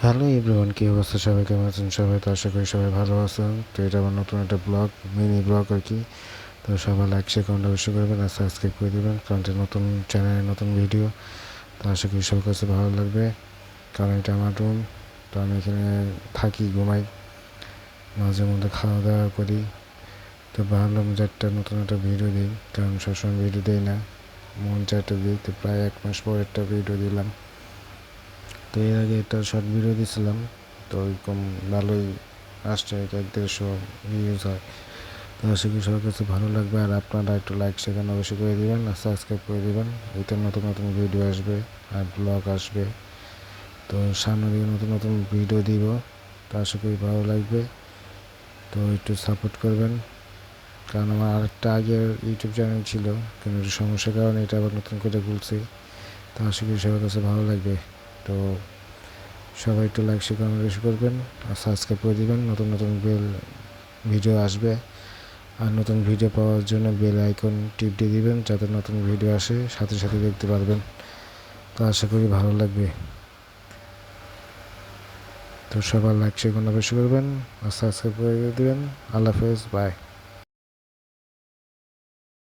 Hello everyone, কী অবস্থা? সবাই কেমন আছেন? সবাই তো আশা করি সবাই ভালো আছেন। তো এটা আমার নতুন একটা ব্লগ, মিনি ব্লগ আর কি। তো সবাই লাইক শেয়ার কমেন্ট অবশ্যই করবেন আর সাবস্ক্রাইব করে দেবেন, কারণ এটা নতুন চ্যানেলে নতুন ভিডিও। তো আশা করি সবার কাছে ভালো লাগবে, কারণ এটা আমার রুম। তো আমি এখানে থাকি, ঘুমাই, মাঝে মধ্যে খাওয়া দাওয়া করি। তো ভাবলাম যে একটা নতুন একটা ভিডিও দিই, কারণ সবসময় ভিডিও দিই না, মন চারটা দিই। তো প্রায় 1 মাস পর একটা ভিডিও দিলাম। তো এর আগে একটা শর্ট ভিডিও দিয়েছিলাম, তো ওইরকম ভালোই আসছে, 1-1.5 ভিউজ হয়। তো আশা করি সবার কাছে ভালো লাগবে, আর আপনারা একটু লাইক শেয়ার অবশ্যই করে দেবেন আর সাবস্ক্রাইব করে দেবেন। এতে নতুন নতুন ভিডিও আসবে আর ব্লগ আসবে। তো সামনে দিকে নতুন নতুন ভিডিও দিব, তো আশা করি ভালো লাগবে। তো একটু সাপোর্ট করবেন, কারণ আমার আরেকটা আগের ইউটিউব চ্যানেল ছিল, কিন্তু একটু সমস্যার কারণে এটা আবার নতুন করে খুলছি। তো আশা করি সবার কাছে ভালো লাগবে। তো সবাই একটু লাইক শেয়ার কমেন্ট বেশি করবেন আর সাবস্ক্রাইব করে দিবেন। নতুন নতুন ভিডিও আসবে, আর নতুন ভিডিও পাওয়ার জন্য বেল আইকন টিপ দিয়ে দিবেন, যাতে নতুন ভিডিও আসে সাথে সাথে দেখতে পারবেন। তো আশা করি ভালো লাগবে। তো সবার লাইক শেয়ার কমেন্ট বেশি করবেন আর সাবস্ক্রাইব করে দিবেন। আল্লাহ হাফেজ, বাই।